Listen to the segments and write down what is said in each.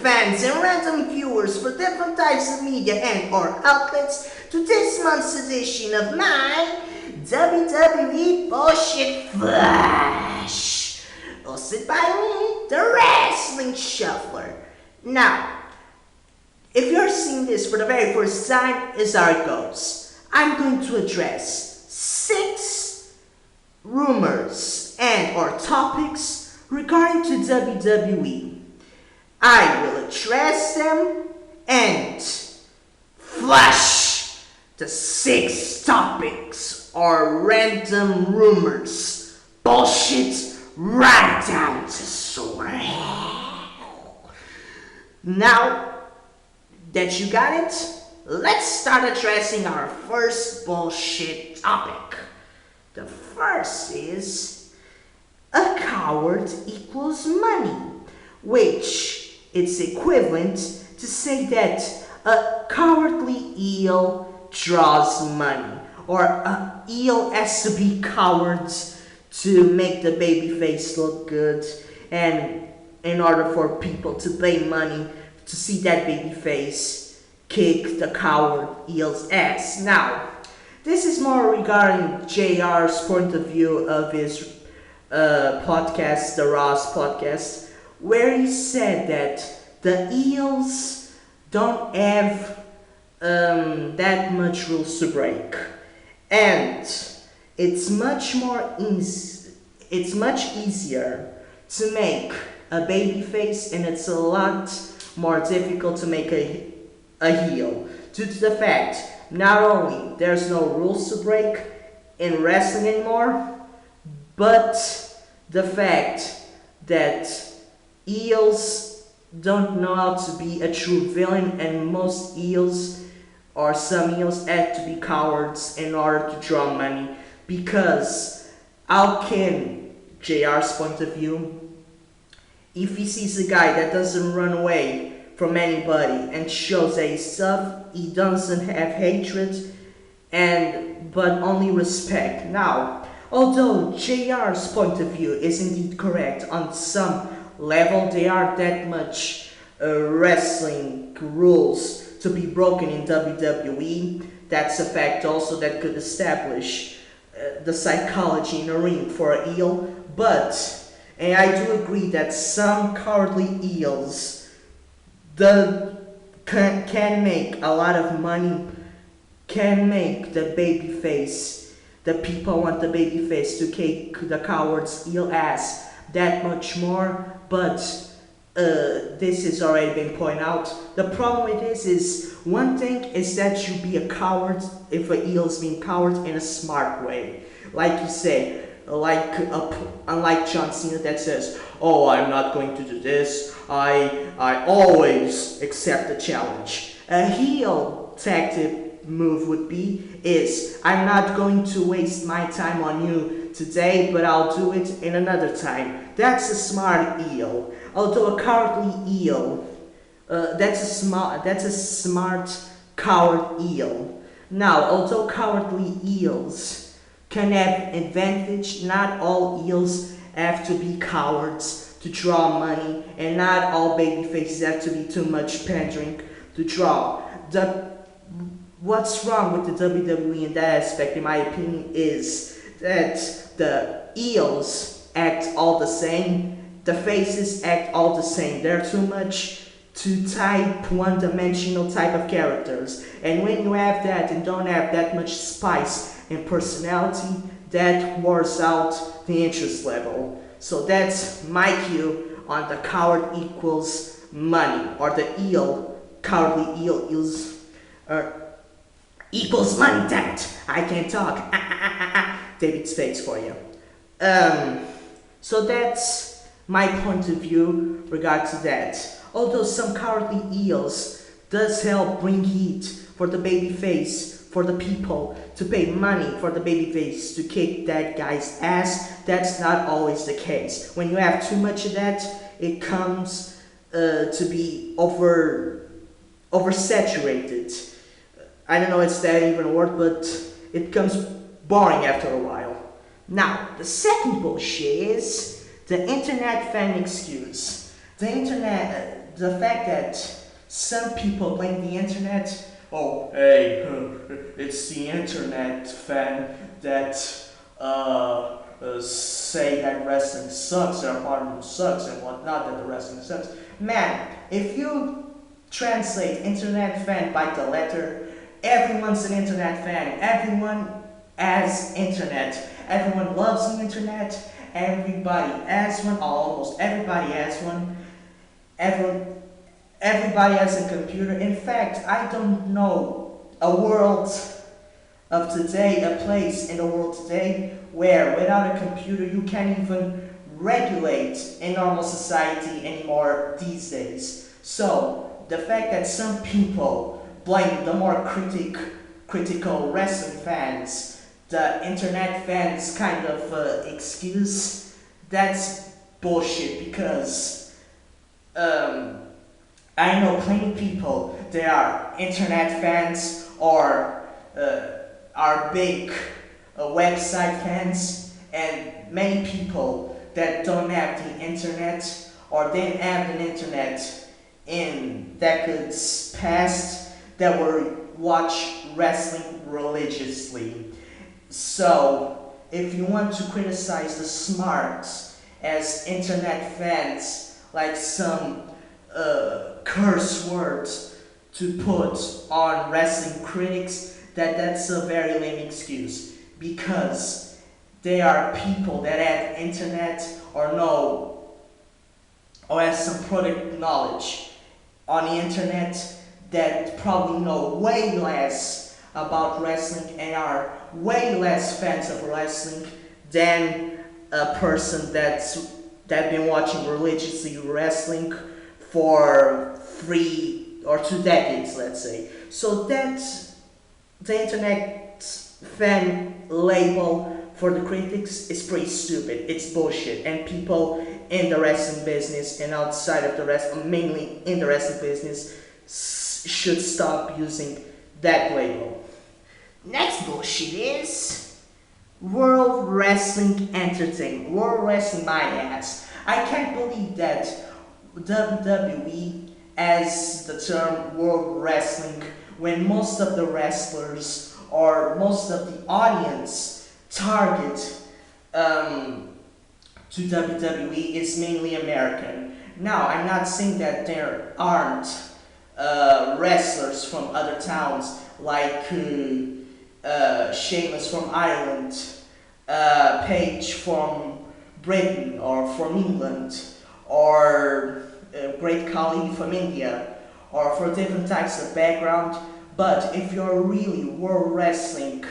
fans and random viewers for different types of media and or outlets to this month's edition of my WWE Bullshit Flash, hosted by me, the WrestlingShuffler. Now, if you're seeing this for the very first time, as how it goes. I'm going to address 6 rumors and or topics regarding to WWE. I will address them and flash the 6 topics or random rumors. Bullshit right down to swell. Now that you got it, let's start addressing our first bullshit topic. The first is a coward equals money, which it's equivalent to say that a cowardly eel draws money, or a eel has to be cowards to make the baby face look good, and in order for people to pay money to see that baby face kick the coward eel's ass. Now, this is more regarding JR's point of view of his podcast, the Ross podcast, where he said that the eels don't have that much rules to break, and it's much easier to make a baby face, and it's a lot more difficult to make a heel, due to the fact not only there's no rules to break in wrestling anymore, but the fact that eels don't know how to be a true villain, and most eels or some eels have to be cowards in order to draw money, because how can JR's point of view, if he sees a guy that doesn't run away from anybody and shows that he's tough, he doesn't have hatred but only respect. Now, although JR's point of view is indeed correct on some level, there are that much wrestling rules to be broken in WWE. That's a fact also that could establish the psychology in a ring for a heel. And I do agree that some cowardly eels can make a lot of money, can make the babyface, the people want the babyface to kick the coward's eel ass that much more, but this has already been pointed out. The problem with this is, one thing is that you be a coward if an eel's being coward in a smart way. Like you say, unlike John Cena that says, "Oh, I'm not going to do this. I always accept the challenge." A heel tactic move would be I'm not going to waste my time on you today, but I'll do it in another time. That's a smart eel. Although a cowardly eel, that's a smart coward eel. Now, although cowardly eels can have advantage, not all eels have to be cowards to draw money, and not all baby faces have to be too much pandering to draw. What's wrong with the WWE in that aspect, in my opinion, is that the eels act all the same, the faces act all the same. They're too much to type one-dimensional type of characters, and when you have that and don't have that much spice and personality, that wears out the interest level. So that's my cue on the coward equals money, or the cowardly eel equals money. Damn it, I can't talk. David Spades for you. So that's my point of view regard to that. Although some cowardly eels does help bring heat for the baby face, for the people to pay money for the baby face to kick that guy's ass, that's not always the case. When you have too much of that, it comes to be oversaturated. I don't know if that even a word, but it becomes boring after a while. Now, the second bullshit is the internet fan excuse. The internet, the fact that some people blame the internet. Oh, hey, it's the internet fan that say that wrestling sucks, their partner sucks, and whatnot, that the wrestling sucks. Man, if you translate internet fan by the letter, everyone's an internet fan. Everyone has internet. Everyone loves the internet. Everybody has one. Almost everybody has one. Everybody has a computer. In fact, I don't know a world of today, a place in the world today where without a computer you can't even regulate in normal society anymore these days. So the fact that some people blame the more critical wrestling fans, the internet fans kind of excuse, that's bullshit because I know plenty of people that are internet fans or are big website fans, and many people that don't have the internet or didn't have the internet in decades past that were watch wrestling religiously. So if you want to criticize the smarts as internet fans, like some curse words to put on wrestling critics, that's a very lame excuse because they are people that have internet or know or have some product knowledge on the internet that probably know way less about wrestling and are way less fans of wrestling than a person that's been watching religiously wrestling for 3 or 2 decades, let's say. So that's the internet fan label for the critics is pretty stupid. It's bullshit, and people in the wrestling business and outside of the wrestling, mainly in the wrestling business, should stop using that label. Next bullshit is World Wrestling Entertainment. World Wrestling my ass. I can't believe that WWE as the term World Wrestling when most of the wrestlers or most of the audience target to WWE is mainly American. Now, I'm not saying that there aren't wrestlers from other towns like Sheamus from Ireland, Paige from Britain or from England, or Great Khali from India, or for different types of background. But if you're really World Wrestling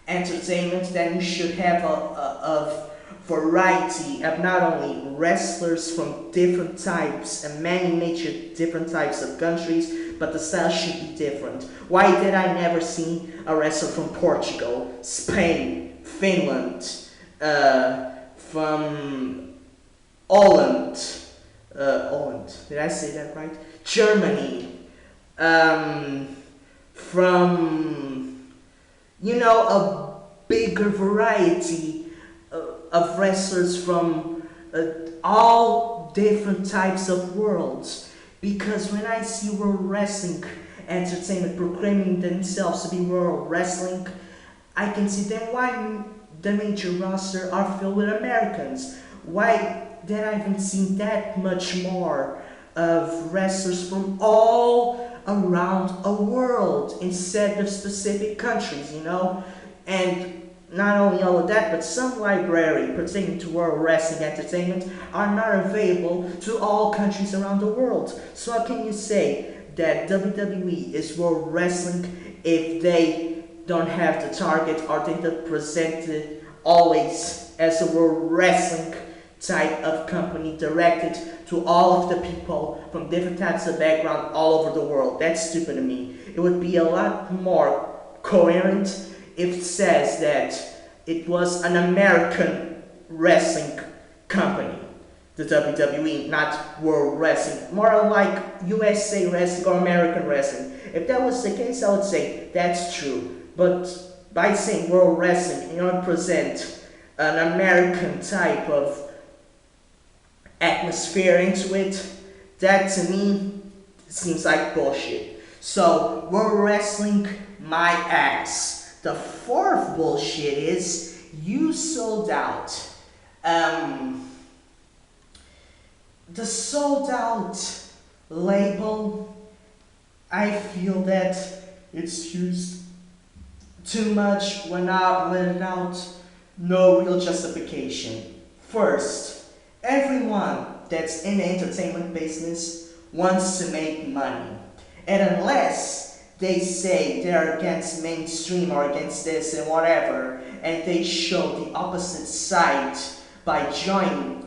Entertainment, then you should have a variety of not only wrestlers from different types and many major different types of countries, but the style should be different. Why did I never see a wrestler from Portugal, Spain, Finland, from Holland, did I say that right? Germany, from, a bigger variety of wrestlers from all different types of worlds. Because when I see World Wrestling Entertainment proclaiming themselves to be World Wrestling, I can see then why the major roster are filled with Americans. Why then I haven't seen that much more of wrestlers from all around a world instead of specific countries, And not only all of that, but some library pertaining to World Wrestling Entertainment are not available to all countries around the world. So how can you say that WWE is World Wrestling if they don't have the target or they don't present it always as a World Wrestling type of company directed to all of the people from different types of background all over the world? That's stupid to me. It would be a lot more coherent if it says that it was an American wrestling company, the WWE, not World Wrestling, more like USA Wrestling or American Wrestling. If that was the case, I would say that's true. But by saying World Wrestling, you don't present an American type of atmosphere into it, That to me seems like bullshit. So we're wrestling my ass. The fourth bullshit is you sold out. The sold out label, I feel that it's used too much without no real justification. First, everyone that's in the entertainment business wants to make money. And unless they say they're against mainstream or against this and whatever, and they show the opposite side by joining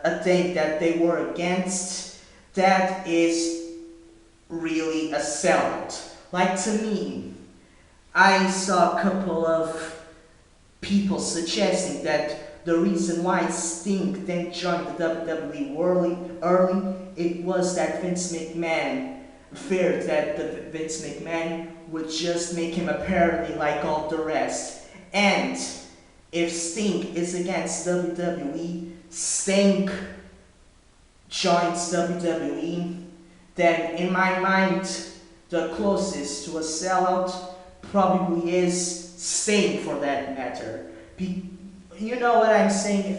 a thing that they were against, that is really a sellout. Like to me, I saw a couple of people suggesting that the reason why Sting didn't join the WWE early, it was that Vince McMahon feared that Vince McMahon would just make him apparently like all the rest. And if Sting is against WWE, Sting joins WWE, then in my mind, the closest to a sellout probably is Sting for that matter. You know what I'm saying?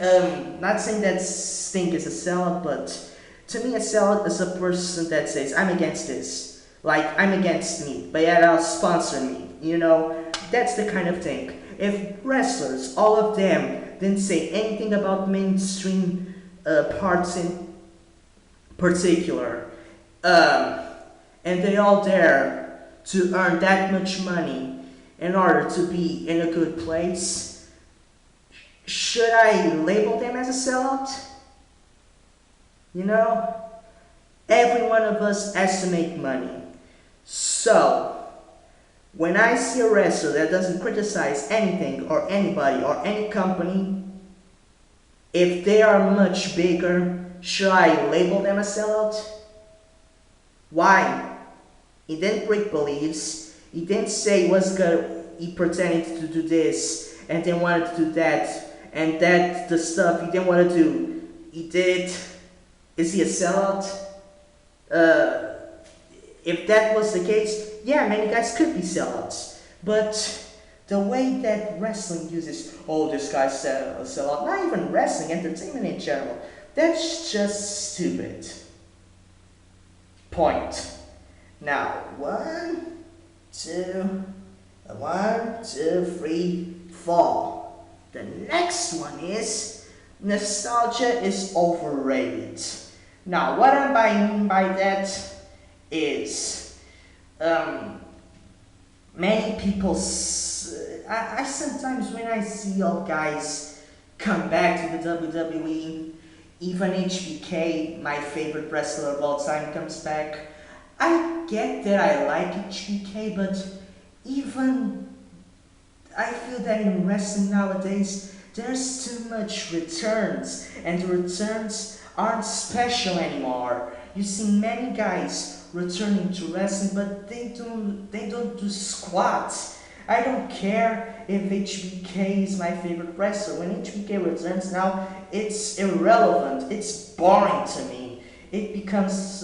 Not saying that Sting is a sellout, but to me a sellout is a person that says, I'm against this. Like, I'm against me, but yet I'll sponsor me. You know, that's the kind of thing. If wrestlers, all of them, didn't say anything about mainstream parts in particular, and they all there to earn that much money in order to be in a good place, should I label them as a sellout? You know, every one of us has to make money. So, when I see a wrestler that doesn't criticize anything or anybody or any company, if they are much bigger, should I label them a sellout? Why? He didn't break beliefs. He didn't say he pretended to do this and then wanted to do that, and that the stuff he didn't want to do, he did. Is he a sellout? If that was the case, yeah, many guys could be sellouts. But the way that wrestling uses, oh, this guy's a sellout, not even wrestling, entertainment in general, that's just stupid. Point. Now, 1, 2, 3, 4. The next one is nostalgia is overrated. Now, what I mean by that is many people. I sometimes when I see all guys come back to the WWE, even HBK, my favorite wrestler of all time, comes back. I get that I like HBK, but even I feel that in wrestling nowadays, there's too much returns, and the returns aren't special anymore. You see many guys returning to wrestling, but they don't do squats. I don't care if HBK is my favorite wrestler. When HBK returns now, it's irrelevant. It's boring to me. It becomes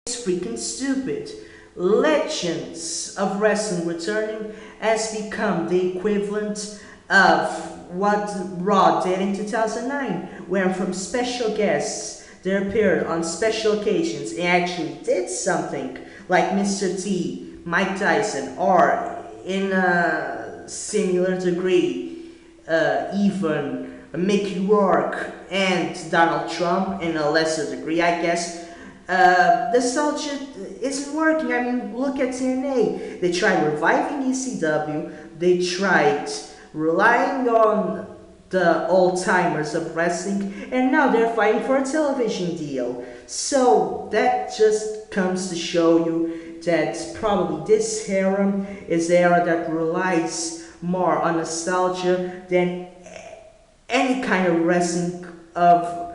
it's freaking stupid. Legends of wrestling returning has become the equivalent of what Raw did in 2009, where from special guests they appeared on special occasions and actually did something, like Mr. T, Mike Tyson, or in a similar degree, even Mickey Rourke and Donald Trump in a lesser degree, I guess. Nostalgia isn't working. I mean, look at TNA. They tried reviving ECW. They tried relying on the old-timers of wrestling, and now they're fighting for a television deal. So that just comes to show you that probably this era is the era that relies more on nostalgia than any kind of wrestling of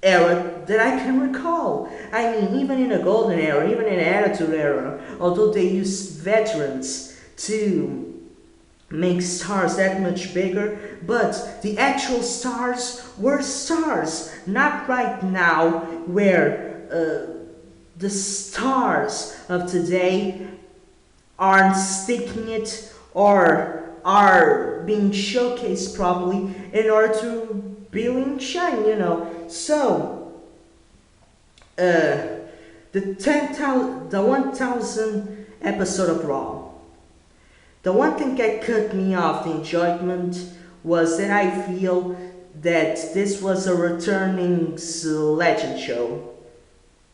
era that I can recall. I mean, even in the golden era, even in the attitude era, although they used veterans to make stars that much bigger, but the actual stars were stars, not right now where the stars of today aren't sticking it or are being showcased properly in order to build and shine, So, the 1000 episode of Raw. The one thing that cut me off the enjoyment was that I feel that this was a returning legend show.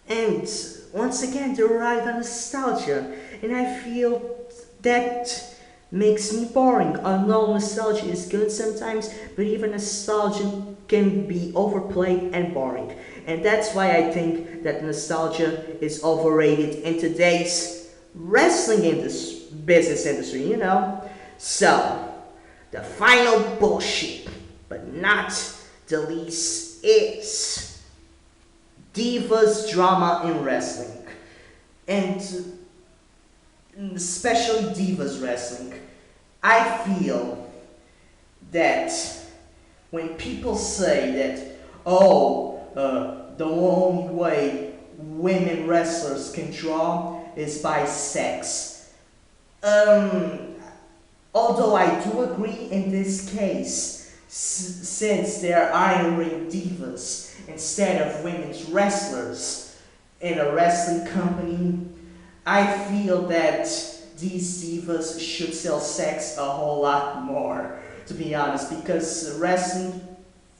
And once again, they relied on nostalgia. And I feel that makes me boring. I know nostalgia is good sometimes, but even nostalgia can be overplayed and boring. And that's why I think that nostalgia is overrated in today's wrestling business industry, So, the final bullshit, but not the least, is divas drama in wrestling. And especially divas wrestling. I feel that when people say that, the only way women wrestlers can draw is by sex. Although I do agree in this case, since there are Iron Ring divas instead of women's wrestlers in a wrestling company, I feel that these divas should sell sex a whole lot more, to be honest, because wrestling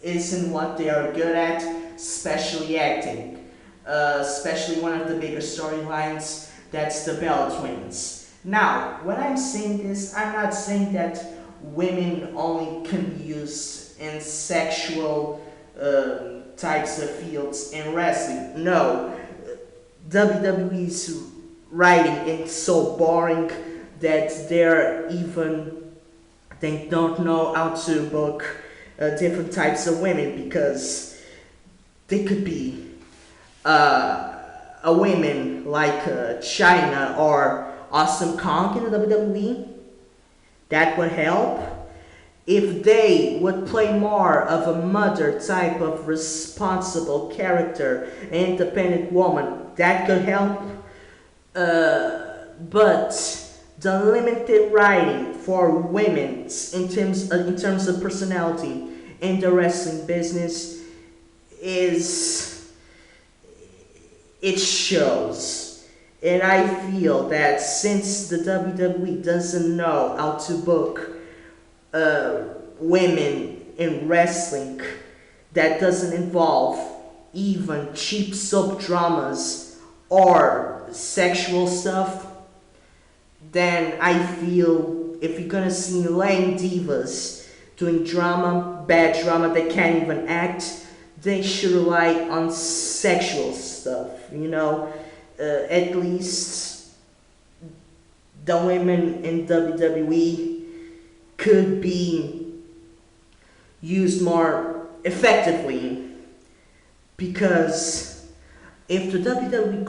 isn't what they are good at, especially acting. Especially one of the bigger storylines, that's the Bella Twins. Now, when I'm saying this, I'm not saying that women only can be used in sexual types of fields in wrestling. No, WWE's writing is so boring that they don't know how to book different types of women, because they could be a women like China or Awesome Kong in the WWE. That would help. If they would play more of a mother type of responsible character, independent woman, that could help. But the limited writing for women in terms of personality in the wrestling business it shows. And I feel that since the WWE doesn't know how to book women in wrestling, that doesn't involve even cheap soap dramas or sexual stuff, then I feel if you're gonna see lame divas doing drama, bad drama, they can't even act, they should rely on sexual stuff, At least the women in WWE could be used more effectively, because if the WWE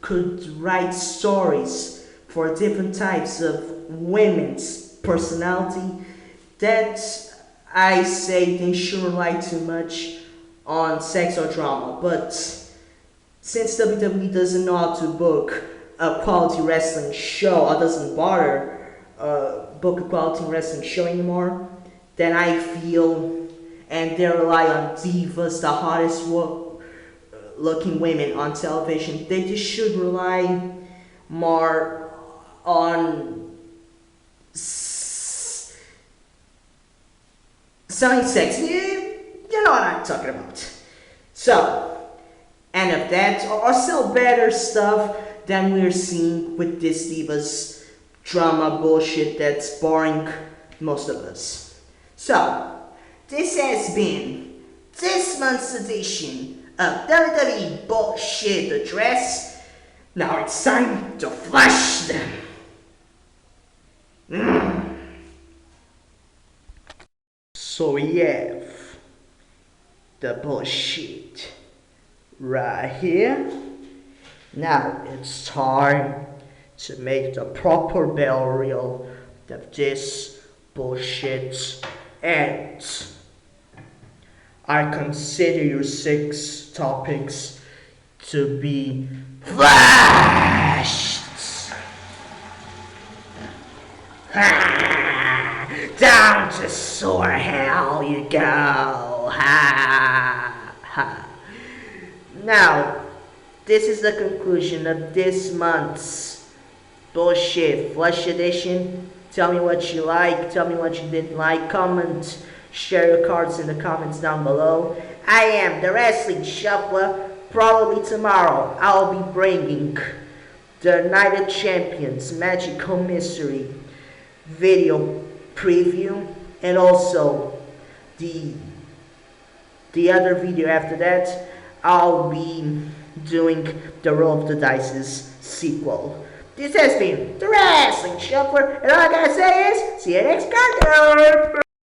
could write stories for different types of women's personality, that I say they shouldn't rely too much on sex or drama. But since WWE doesn't know how to book a quality wrestling show, or doesn't bother book a quality wrestling show anymore, then I feel, and they rely on divas, the hottest looking women on television, they just should rely more on selling sex. You know what I'm talking about. So, and of that, or sell better stuff than we're seeing with this divas drama bullshit that's boring most of us. So, this has been this month's edition of WWE Bullshit Address. Now it's time to flush them. So we have the bullshit right here. Now it's time to make the proper burial of this bullshit ends. I consider your 6 topics to be flashed. Down to sore hell you go. Now, this is the conclusion of this month's Bullshit Flush Edition. Tell me what you like, tell me what you didn't like, comment, share your cards in the comments down below. I am the Wrestling Shuffler. Probably tomorrow I'll be bringing the Night of Champions Magical Mystery video preview, and also the other video after that I'll be doing the Roll of the Dice's sequel. This has been the Wrestling Shuffler, and all I gotta say is see you next card.